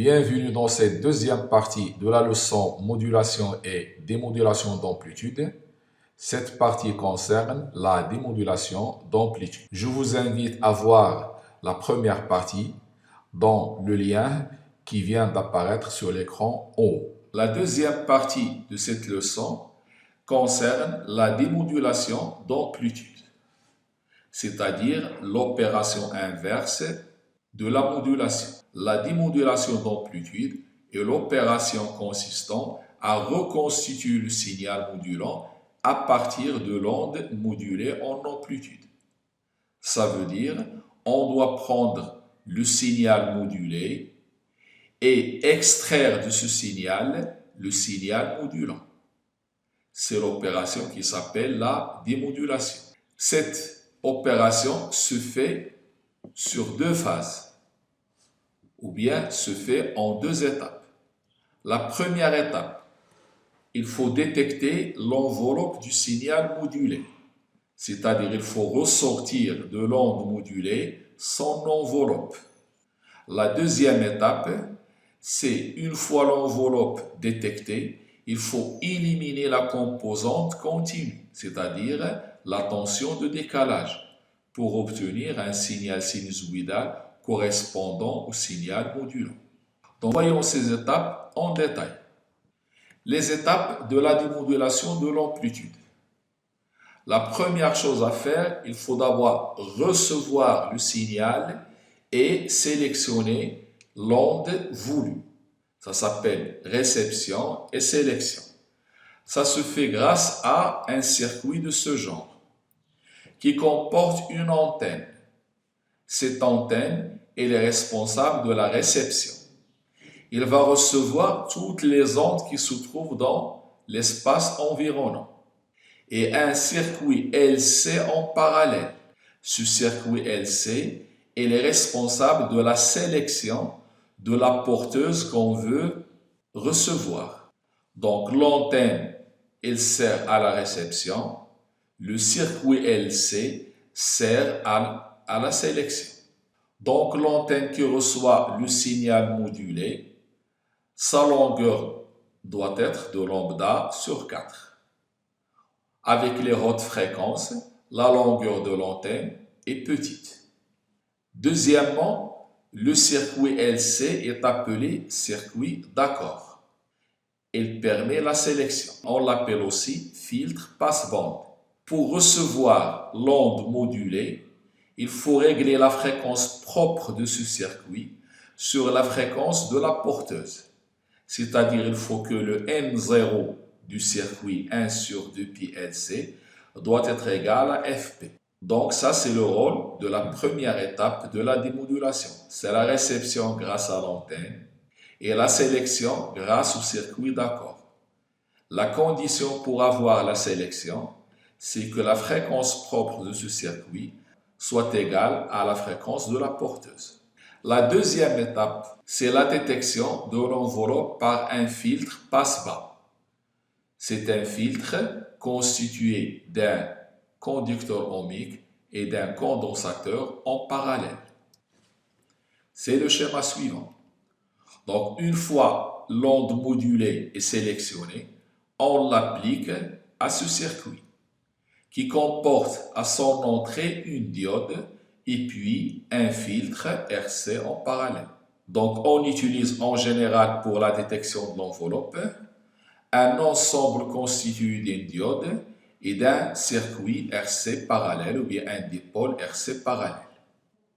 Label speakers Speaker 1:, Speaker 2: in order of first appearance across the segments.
Speaker 1: Bienvenue dans cette deuxième partie de la leçon modulation et démodulation d'amplitude. Cette partie concerne la démodulation d'amplitude. Je vous invite à voir la première partie dans le lien qui vient d'apparaître sur l'écran en haut. La deuxième partie de cette leçon concerne la démodulation d'amplitude, c'est-à-dire l'opération inverse de la modulation. La démodulation d'amplitude est l'opération consistant à reconstituer le signal modulant à partir de l'onde modulée en amplitude. Ça veut dire on doit prendre le signal modulé et extraire de ce signal le signal modulant. C'est l'opération qui s'appelle la démodulation. Cette opération se fait sur deux phases, ou bien se fait en deux étapes. La première étape, il faut détecter l'enveloppe du signal modulé, c'est-à-dire il faut ressortir de l'onde modulée son enveloppe. La deuxième étape, c'est une fois l'enveloppe détectée, il faut éliminer la composante continue, c'est-à-dire la tension de décalage, pour obtenir un signal sinusoïdal correspondant au signal modulant. Donc voyons ces étapes en détail. Les étapes de la démodulation de l'amplitude. La première chose à faire, il faut d'abord recevoir le signal et sélectionner l'onde voulue. Ça s'appelle réception et sélection. Ça se fait grâce à un circuit de ce genre qui comporte une antenne. Cette antenne, elle est responsable de la réception. Il va recevoir toutes les ondes qui se trouvent dans l'espace environnant. Et un circuit LC en parallèle. Ce circuit LC, il est responsable de la sélection de la porteuse qu'on veut recevoir. Donc l'antenne, elle sert à la réception. Le circuit LC sert à la sélection. Donc l'antenne qui reçoit le signal modulé, sa longueur doit être de lambda sur 4. Avec les hautes fréquences, la longueur de l'antenne est petite. Deuxièmement, le circuit LC est appelé circuit d'accord. Il permet la sélection. On l'appelle aussi filtre passe-bande. Pour recevoir l'onde modulée, il faut régler la fréquence propre de ce circuit sur la fréquence de la porteuse. C'est-à-dire il faut que le N0 du circuit 1 sur 2pi LC doit être égal à Fp. Donc ça c'est le rôle de la première étape de la démodulation. C'est la réception grâce à l'antenne et la sélection grâce au circuit d'accord. La condition pour avoir la sélection, c'est que la fréquence propre de ce circuit soit égale à la fréquence de la porteuse. La deuxième étape, c'est la détection de l'enveloppe par un filtre passe-bas. C'est un filtre constitué d'un conducteur ohmique et d'un condensateur en parallèle. C'est le schéma suivant. Donc, une fois l'onde modulée est sélectionnée, on l'applique à ce circuit qui comporte à son entrée une diode et puis un filtre RC en parallèle. Donc, on utilise en général pour la détection de l'enveloppe un ensemble constitué d'une diode et d'un circuit RC parallèle ou bien un dipôle RC parallèle.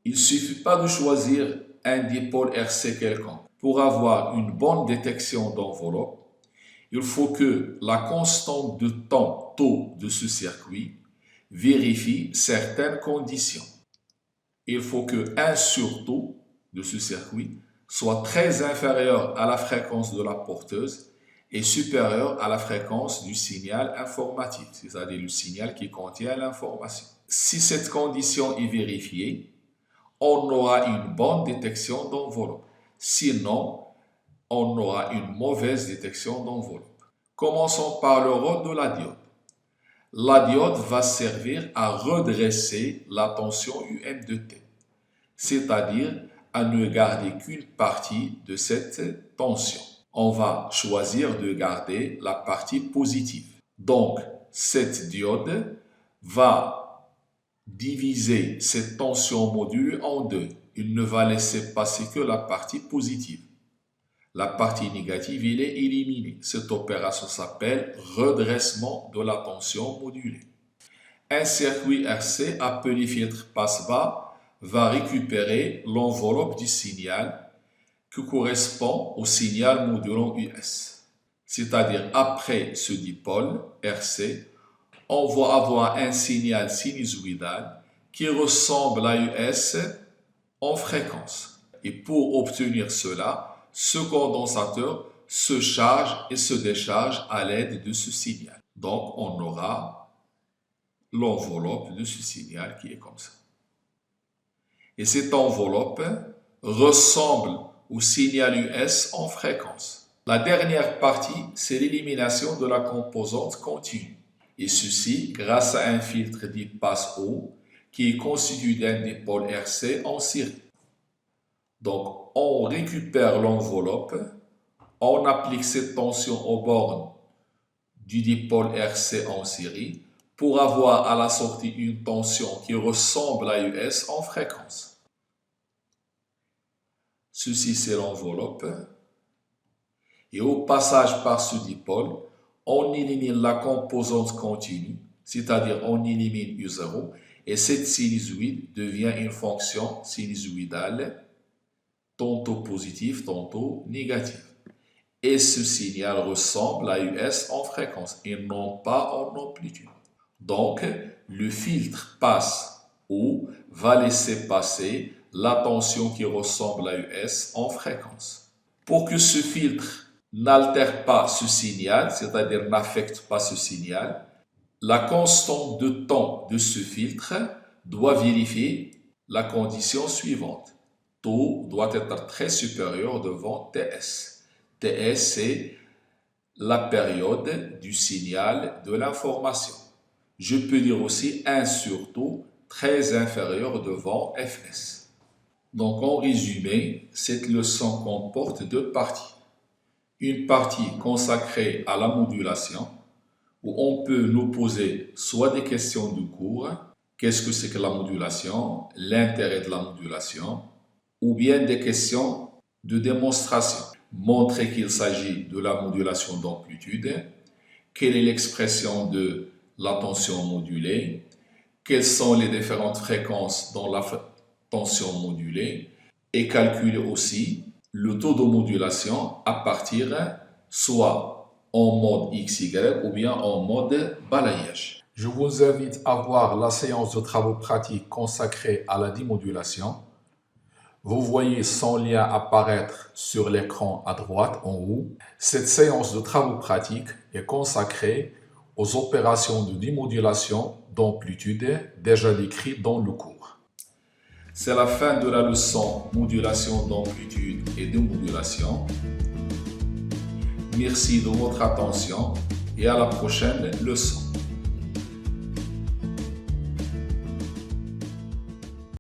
Speaker 1: Il ne suffit pas de choisir un dipôle RC quelconque. Pour avoir une bonne détection d'enveloppe, il faut que la constante de temps tau de ce circuit vérifie certaines conditions. Il faut que 1 sur tau de ce circuit soit très inférieur à la fréquence de la porteuse et supérieur à la fréquence du signal informatif, c'est-à-dire le signal qui contient l'information. Si cette condition est vérifiée, on aura une bonne détection d'enveloppe. Sinon, on aura une mauvaise détection d'enveloppe. Commençons par le rôle de la diode. La diode va servir à redresser la tension UM de T, c'est-à-dire à ne garder qu'une partie de cette tension. On va choisir de garder la partie positive. Donc, cette diode va diviser cette tension modulée en deux. Il ne va laisser passer que la partie positive. La partie négative, il est éliminée. Cette opération s'appelle redressement de la tension modulée. Un circuit RC appelé filtre passe-bas va récupérer l'enveloppe du signal qui correspond au signal modulant US. C'est-à-dire après ce dipôle RC, on va avoir un signal sinusoïdal qui ressemble à US en fréquence. Et pour obtenir cela, ce condensateur se charge et se décharge à l'aide de ce signal. Donc, on aura l'enveloppe de ce signal qui est comme ça. Et cette enveloppe ressemble au signal US en fréquence. La dernière partie, c'est l'élimination de la composante continue. Et ceci grâce à un filtre dit passe-haut qui est constitué d'un dipôle RC en série. Donc, on récupère l'enveloppe, on applique cette tension aux bornes du dipôle RC en série pour avoir à la sortie une tension qui ressemble à US en fréquence. Ceci, c'est l'enveloppe. Et au passage par ce dipôle, on élimine la composante continue, c'est-à-dire on élimine U0, et cette sinusoïde devient une fonction sinusoïdale, tantôt positive, tantôt négative. Et ce signal ressemble à US en fréquence et non pas en amplitude. Donc, le filtre passe ou va laisser passer la tension qui ressemble à US en fréquence. Pour que ce filtre n'altère pas ce signal, c'est-à-dire n'affecte pas ce signal, la constante de temps de ce filtre doit vérifier la condition suivante. Taux doit être très supérieur devant TS. TS, c'est la période du signal de l'information. Je peux dire aussi 1 sur taux très inférieur devant Fs. Donc en résumé, cette leçon comporte deux parties. Une partie consacrée à la modulation, où on peut nous poser soit des questions de cours, qu'est-ce que c'est que la modulation, l'intérêt de la modulation, ou bien des questions de démonstration. Montrer qu'il s'agit de la modulation d'amplitude, quelle est l'expression de la tension modulée, quelles sont les différentes fréquences dans la tension modulée, et calculer aussi le taux de modulation à partir soit en mode XY ou bien en mode balayage. Je vous invite à voir la séance de travaux pratiques consacrée à la démodulation. Vous voyez son lien apparaître sur l'écran à droite en haut. Cette séance de travaux pratiques est consacrée aux opérations de démodulation d'amplitude déjà décrites dans le cours. C'est la fin de la leçon modulation d'amplitude et démodulation. Merci de votre attention et à la prochaine leçon.